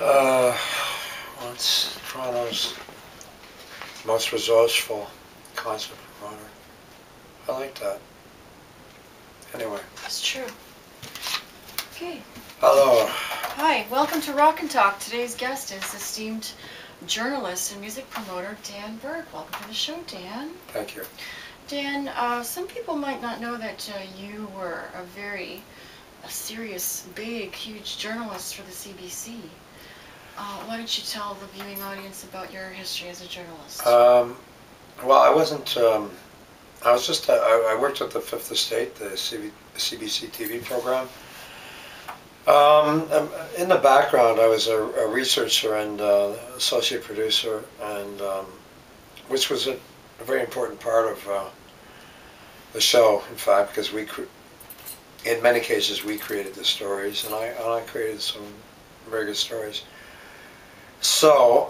Uh, well, it's Toronto's most resourceful concert promoter. I like that. Anyway. That's true. Okay. Hello. Hi, welcome to Rock and Talk. Today's guest is esteemed journalist and music promoter Dan Burke. Welcome to the show, Dan. Thank you. Dan, some people might not know that you were a serious, big, huge journalist for the CBC. Why don't you tell the viewing audience about your history as a journalist? Well, I wasn't. I was just. I worked at the Fifth Estate, the CBC TV program. In the background, I was a researcher and associate producer, and which was a very important part of the show. In fact, because in many cases, we created the stories, and I created some very good stories. So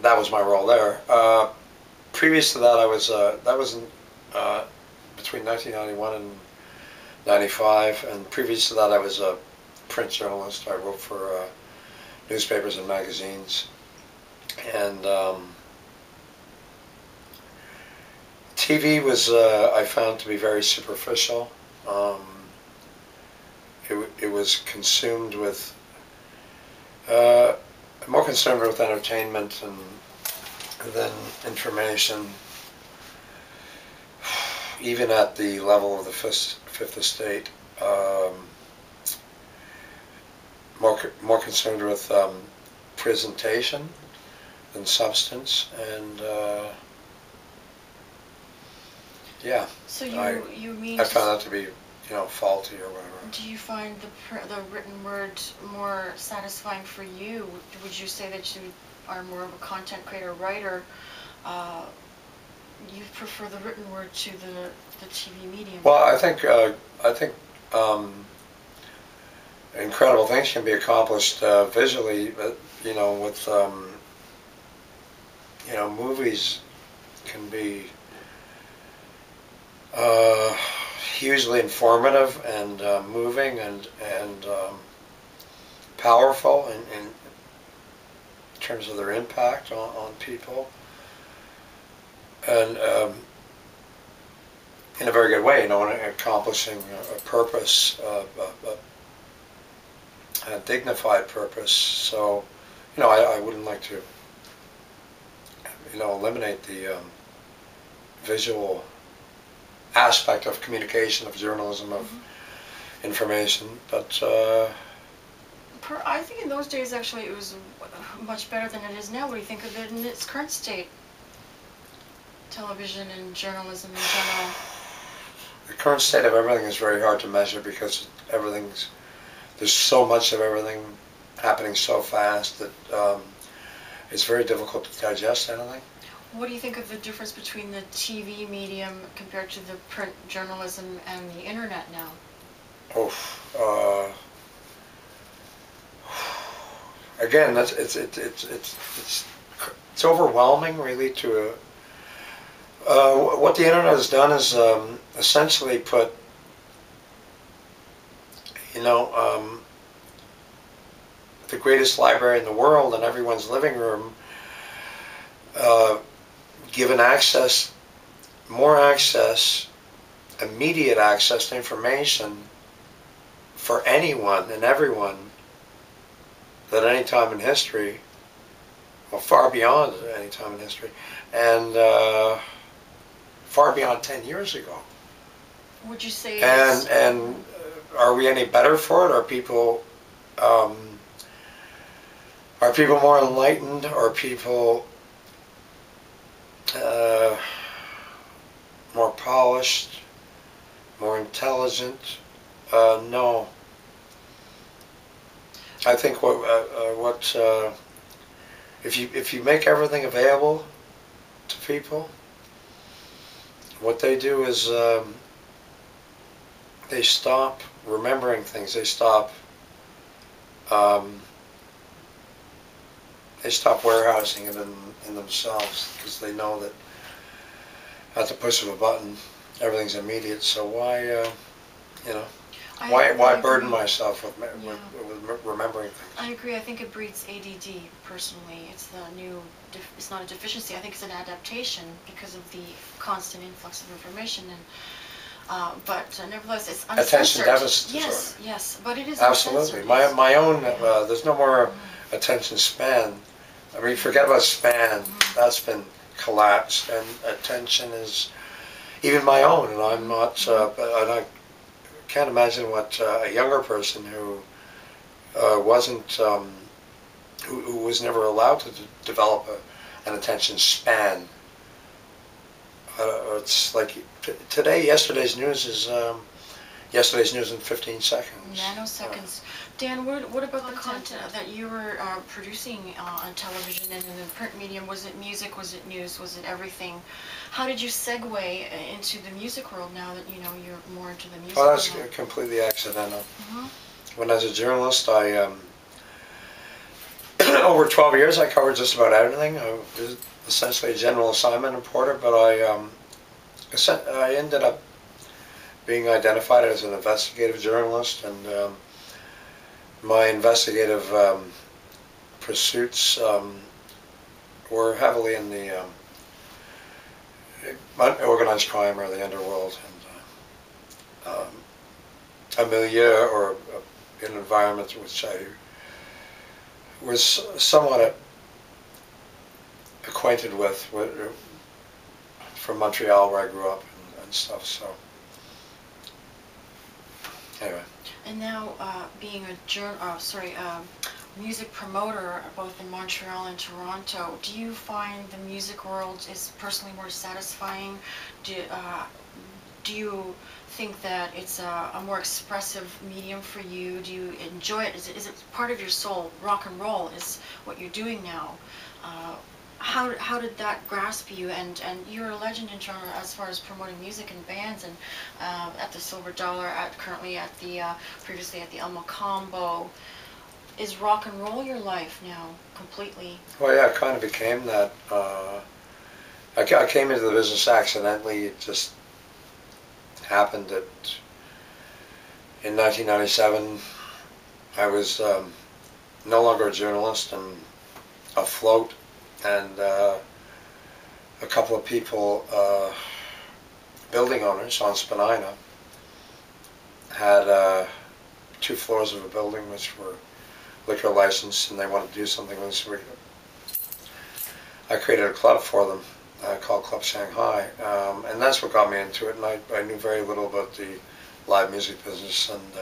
that was my role there. Previous to that, I was that was in, between 1991 and 95, and previous to that, I was a print journalist. I wrote for newspapers and magazines, and TV was I found to be very superficial. It was consumed with more concerned with entertainment than information, even at the level of the Fifth Estate. More concerned with presentation than substance, and yeah. So you mean I found that to be, faulty or whatever. Do you find the written word more satisfying for you? Would you say that you are more of a content creator, writer? You prefer the written word to the TV medium? Well, I think incredible things can be accomplished visually, but with movies can be hugely informative and moving and powerful in terms of their impact on people, and in a very good way, accomplishing a purpose, a dignified purpose. So, I wouldn't like to, eliminate the visual aspect of communication, of journalism, of information, but I think in those days, actually, it was much better than it is now. What do you think of it in its current state? Television and journalism in general. The current state of everything is very hard to measure because there's so much of everything happening so fast that it's very difficult to digest anything. What do you think of the difference between the TV medium compared to the print journalism and the internet now? Again, it's overwhelming, really. What the internet has done is essentially put the greatest library in the world in everyone's living room, given more access, immediate access to information for anyone and everyone at any time in history, well, far beyond any time in history, and far beyond 10 years ago. Would you say? And are we any better for it? Are people more enlightened? Are people more polished, more intelligent? No. I think if you make everything available to people, what they do is they stop remembering things. They stop warehousing it in themselves, because they know that at the push of a button, everything's immediate. So why, Why agree. burden myself with, Yeah. with remembering things? I agree. I think it breeds ADD. Personally, it's the new. It's not a deficiency. I think it's an adaptation because of the constant influx of information. And but nevertheless, it's uncensored. Attention deficit disorder. Yes, yes, but it is Absolutely. uncensored. My own. There's no more attention span. I mean, forget about span. That's been collapsed, and attention is even my own. And I'm not. And I can't imagine what a younger person who wasn't. Who was never allowed to develop an attention span. It's like today, yesterday's news is yesterday's news in 15 seconds. Nanoseconds. Dan, what about the content that you were producing on television and in the print medium? Was it music? Was it news? Was it everything? How did you segue into the music world now that you know you're more into the music? Oh, that's completely accidental. When I was a journalist, I over 12 years I covered just about everything. I was essentially a general assignment reporter, but I ended up being identified as an investigative journalist, and my investigative pursuits were heavily in the organized crime or the underworld, and a milieu or an environment which I was somewhat acquainted with from Montreal, where I grew up and stuff. So anyway. And now, being a music promoter both in Montreal and Toronto, do you find the music world is personally more satisfying? Do you think that it's a more expressive medium for you? Do you enjoy it? Is it part of your soul? Rock and roll is what you're doing now. How did that grasp you? And you're a legend in Toronto as far as promoting music and bands, and at the Silver Dollar, currently at the previously at the Elmo Combo. Is rock and roll your life now completely? Well, yeah, it kind of became that. I came into the business accidentally. It just happened that in 1997 I was no longer a journalist and afloat, and a couple of people, building owners on Spadina, had 2 floors of a building which were liquor licensed, and they wanted to do something with us. I created a club for them called Club Shanghai, and that's what got me into it. And I knew very little about the live music business, and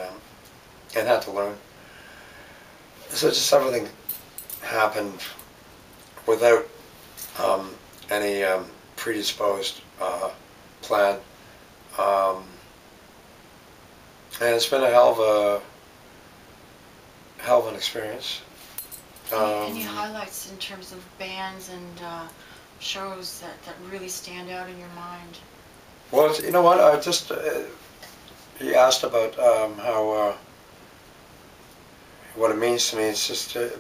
had to learn. So just everything happened without any predisposed plan, and it's been a hell of an experience. Any highlights in terms of bands and shows that really stand out in your mind? Well, you know what? I just he asked about how what it means to me. It's just to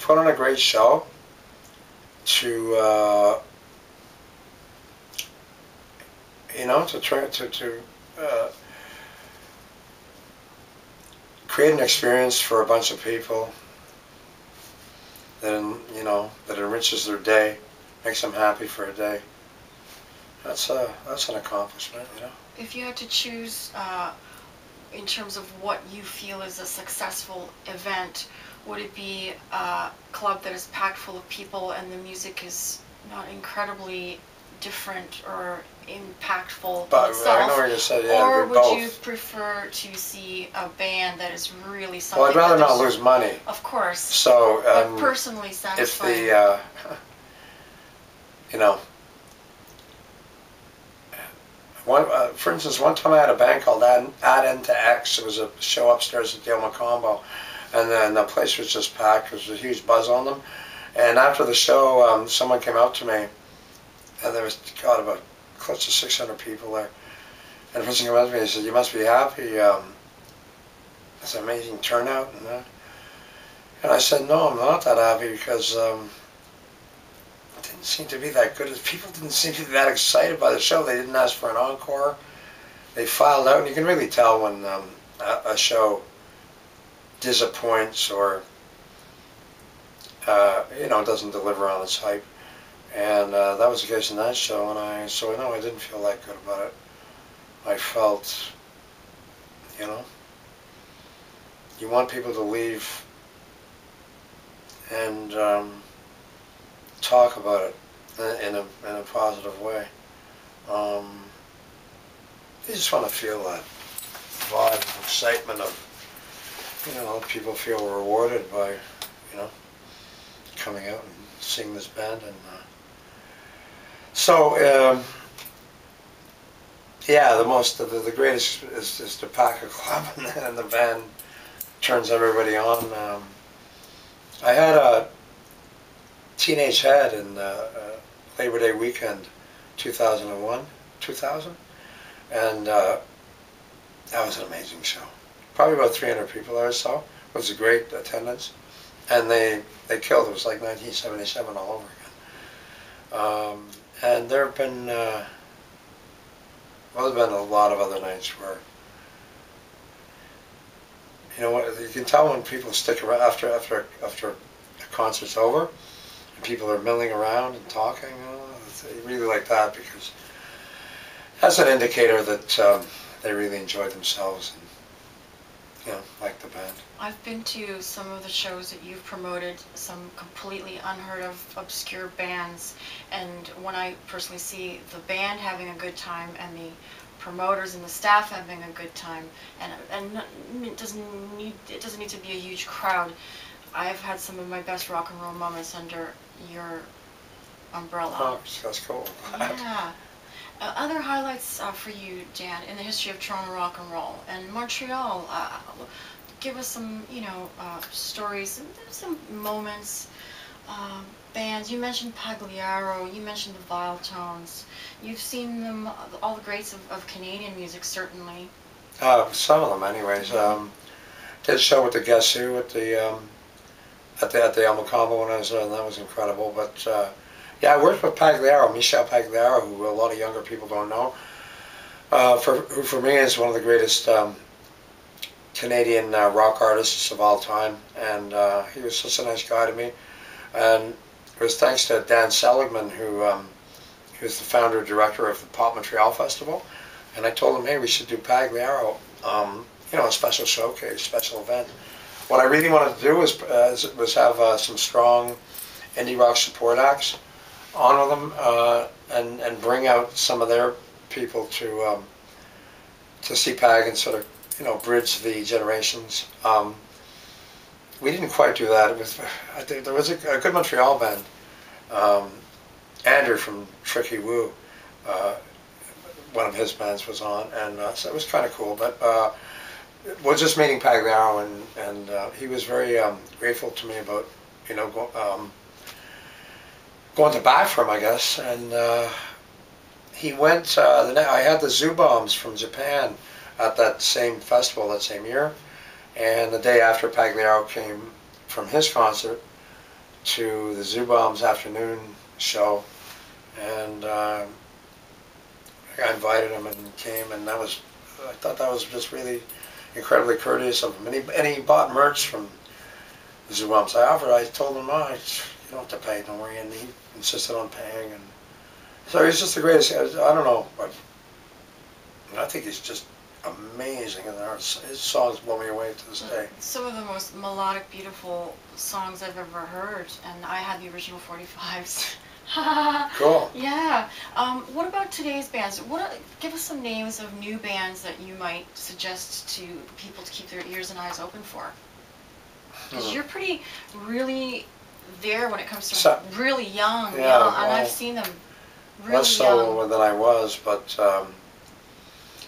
put on a great show, to to try to create an experience for a bunch of people that enriches their day, makes them happy for a day. That's an accomplishment, If you had to choose, in terms of what you feel is a successful event, would it be a club that is packed full of people and the music is not incredibly different or impactful But itself? I know what you said, yeah, or would both. you prefer to see a band that is really something? Well, I'd rather not lose money. Of course. So, but personally satisfying. If for instance, one time I had a band called Add N to X. It was a show upstairs at the Elmo Combo, and then the place was just packed. There was a huge buzz on them. And after the show, someone came out to me, and there was, God, about close to 600 people there. And the person came up to me and said, "You must be happy. It's an amazing turnout." And I said, "No, I'm not that happy, because it didn't seem to be that good. People didn't seem to be that excited by the show. They didn't ask for an encore. They filed out, and you can really tell when a show disappoints or doesn't deliver on its hype. And that was the case in that show, and so no, I didn't feel that good about it. I felt, you want people to leave and talk about it in a positive way. You just want to feel that vibe of excitement of, people feel rewarded by, coming out and seeing this band. And so, yeah, the greatest is to pack a club and the band turns everybody on. I had a Teenage Head in Labor Day weekend, 2000, and that was an amazing show. Probably about 300 people there or so. It was a great attendance, and they killed. It was like 1977 all over again. And there have been there's been a lot of other nights where you can tell when people stick around after a concert's over, and people are milling around and talking. They really like that because that's an indicator that they really enjoyed themselves and like the band. I've been to some of the shows that you've promoted, some completely unheard of obscure bands, and when I personally see the band having a good time and the promoters and the staff having a good time, and it doesn't need to be a huge crowd. I've had some of my best rock and roll moments under your umbrella. Oh, that's cool. Yeah. Other highlights for you, Dan, in the history of Toronto rock and roll and Montreal. Give us some, stories, some moments, bands. You mentioned Pagliaro. You mentioned the Vile Tones. You've seen them, all the greats of Canadian music, certainly. Some of them, anyways. Did a show with the Guess Who at the El Macombo when I was there, and that was incredible. But yeah, I worked with Pagliaro, Michel Pagliaro, who a lot of younger people don't know. Who for me is one of the greatest Canadian rock artists of all time, and he was such a nice guy to me. And it was thanks to Dan Seligman, who was the founder and director of the Pop Montreal Festival, and I told him, hey, we should do Pagliaro, a special showcase, special event. What I really wanted to do was have some strong indie rock support acts on with them, and bring out some of their people to see Pag and sort of bridge the generations. We didn't quite do that. There was a good Montreal band, Andrew from Tricky Woo. One of his bands was on, and so it was kind of cool. But we're just meeting Pagliaro, and he was very grateful to me about going to bat for him, I guess. And he went. I had the Zoo Bombs from Japan at that same festival that same year, and the day after Pagliaro came from his concert to the Zoo Bombs afternoon show, and I invited him and came, and I thought that was just really incredibly courteous of him. And he bought merch from the Zoo Bombs. I told him, you don't have to pay, don't worry, and he insisted on paying, and so he's just the greatest. I don't know, but I think he's just amazing, and his songs blow me away to this day. Some of the most melodic, beautiful songs I've ever heard, and I had the original 45s. Cool. Yeah. What about today's bands? Give us some names of new bands that you might suggest to people to keep their ears and eyes open for. Because you're really there when it comes to really young, and I've seen them really less so than I was, but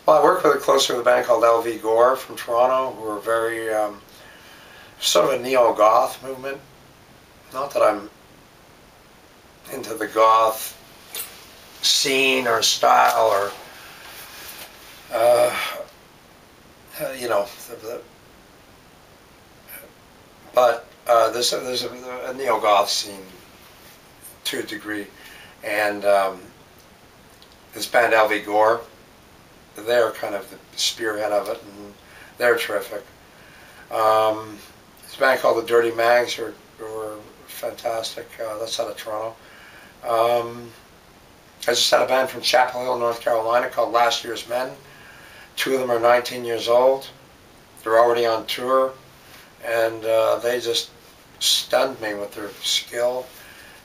well, I worked really closely with a band called LV Gore from Toronto, who were very sort of a neo-goth movement. Not that I'm into the goth scene or style or but there's a neo-goth scene to a degree, and this band LV Gore, they're kind of the spearhead of it, and They're terrific. There's a band called the Dirty Mags who are fantastic. That's out of Toronto. I just had a band from Chapel Hill, North Carolina called Last Year's Men. 2 of them are 19 years old. They're already on tour, and they just stunned me with their skill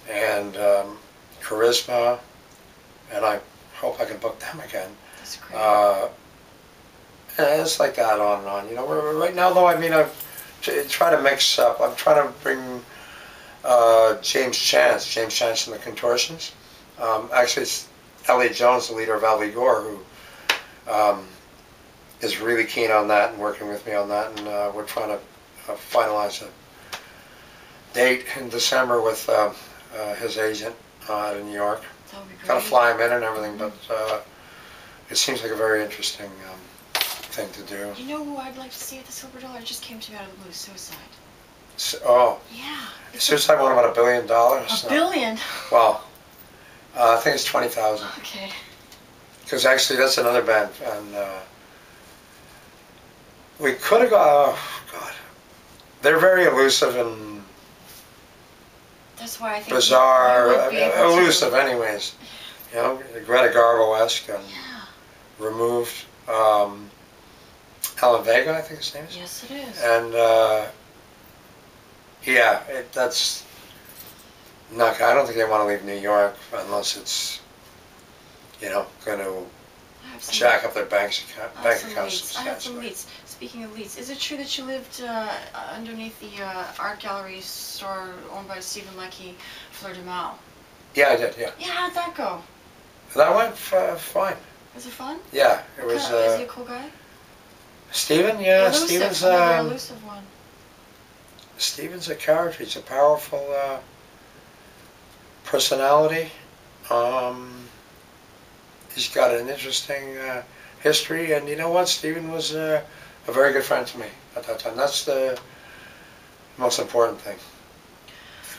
and charisma, and I hope I can book them again. That's great. And it's like that on and on. You know, right now though, I mean, I've tried to mix up. I'm trying to bring James Chance from the Contortions. Actually, it's Elliot Jones, the leader of Al Gore, who is really keen on that and working with me on that, and we're trying to finalize a date in December with his agent out in New York. That would be great. Got to fly him in and everything, but it seems like a very interesting thing to do. You know who I'd like to see at the Silver Dollar? It just came to me out of the blue. Suicide. Oh. Yeah. Suicide won about $1 billion. $1 billion? Well, I think it's 20,000. Okay. Because actually, that's another band, and we could have got. Oh God, they're very elusive and that's why I think bizarre, elusive, anyways. You know, Greta Garbo-esque and removed. Alan Vega, I think his name is. Yes, it is. And yeah, that's not. I don't think they want to leave New York unless it's, you know, going to jack up their bank accounts. I have some leads. Speaking of leads, is it true that you lived underneath the art gallery store owned by Stephen Leckie, Fleur de Mal? Yeah, I did. Yeah. Yeah, how'd that go? That went fine. Was it fun? Yeah, it was. Is he a cool guy? Stephen, yeah, elusive. Stephen's Another elusive one. Stephen's a character. He's a powerful personality. He's got an interesting history, and you know what? Stephen was a very good friend to me at that time. That's the most important thing.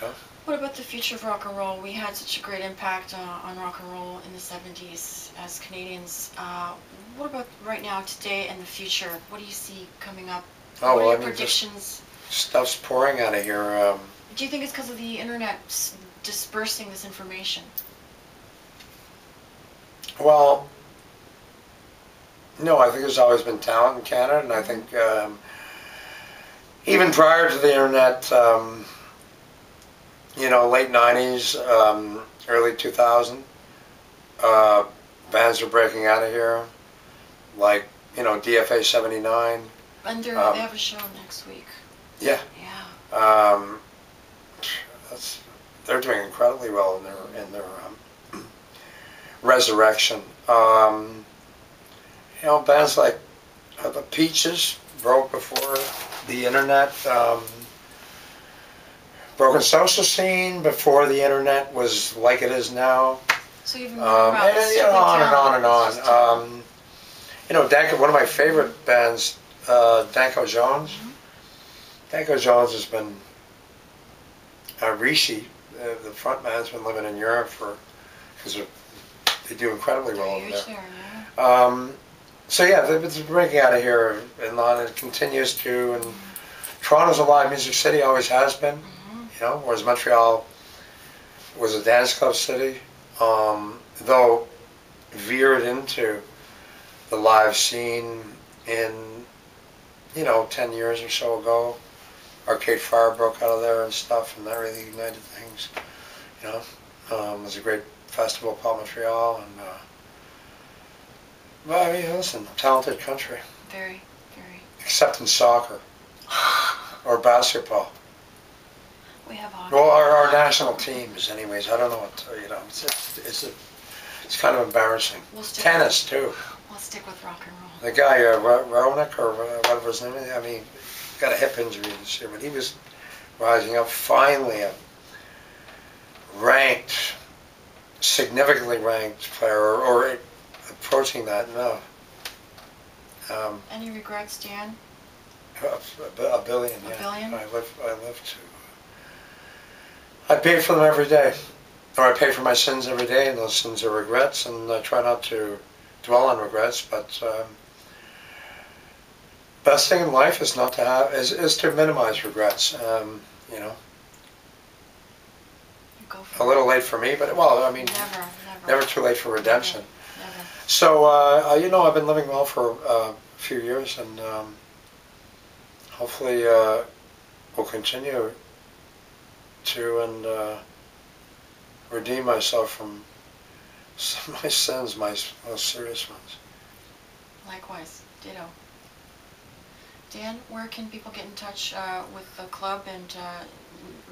You know? What about the future of rock and roll? We had such a great impact on rock and roll in the 70s as Canadians. What about right now, today, and the future? What do you see coming up? Oh, what well, are I your mean, predictions? Stuff's pouring out of here. Do you think it's because of the internet dispersing this information? Well, no, I think there's always been talent in Canada, and I think even prior to the internet, you know, late 90s, early 2000, bands were breaking out of here, like, you know, DFA 79. And they have a show next week. Yeah. Yeah. They're doing incredibly well in their resurrection. You know, bands like the Peaches broke before the internet. Broken Social Scene before the internet was like it is now. So you've been around and you know, on and on and on. You know, Danko, one of my favorite bands, Danko Jones. Danko Jones has been Rishi, the front man's been living in Europe because they do incredibly well over there. So yeah, it's breaking out of here in London. It continues to, and Toronto's a live music city, always has been. You know, whereas Montreal was a dance club city, though veered into the live scene in, you know, 10 years or so ago. Arcade Fire broke out of there and stuff, and that really ignited things. You know, it was a great festival called Montreal, and well, I mean, listen, talented country. Very, very. Except in soccer or basketball. We have hockey. Well, our national teams, anyways. I don't know what you know. It's kind of embarrassing. Tennis too. We'll stick with rock and roll. The guy Ronick or whatever his name is. I mean, got a hip injury this year, but he was rising up. Finally, a ranked, significantly ranked player, or approaching that. No. Any regrets, Dan? A billion. A billion? I live to. I pay for them every day, or I pay for my sins every day, and those sins are regrets, and I try not to dwell on regrets, but best thing in life is not to have is to minimize regrets. You know, Go for a little late for me, but well, I mean, never too late for redemption. Never. So you know, I've been living well for a few years, and hopefully will continue to and redeem myself from some of my sins, my most serious ones. Likewise, ditto. Dan, where can people get in touch with the club and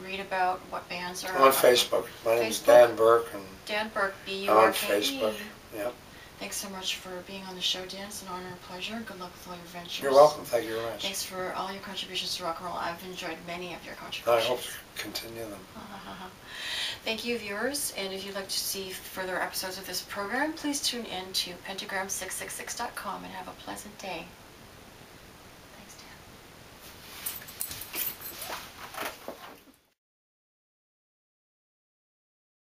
read about what bands are On Facebook. My name's Dan Burke, and Dan Burke, B-U-R-K-E. I'm on Facebook. Yep. Thanks so much for being on the show, Dan. It's an honor and pleasure. Good luck with all your ventures. You're welcome. Thank you very much. Thanks for all your contributions to rock and roll. I've enjoyed many of your contributions. I hope to continue them. Thank you, viewers. And if you'd like to see further episodes of this program, please tune in to pentagram666.com and have a pleasant day.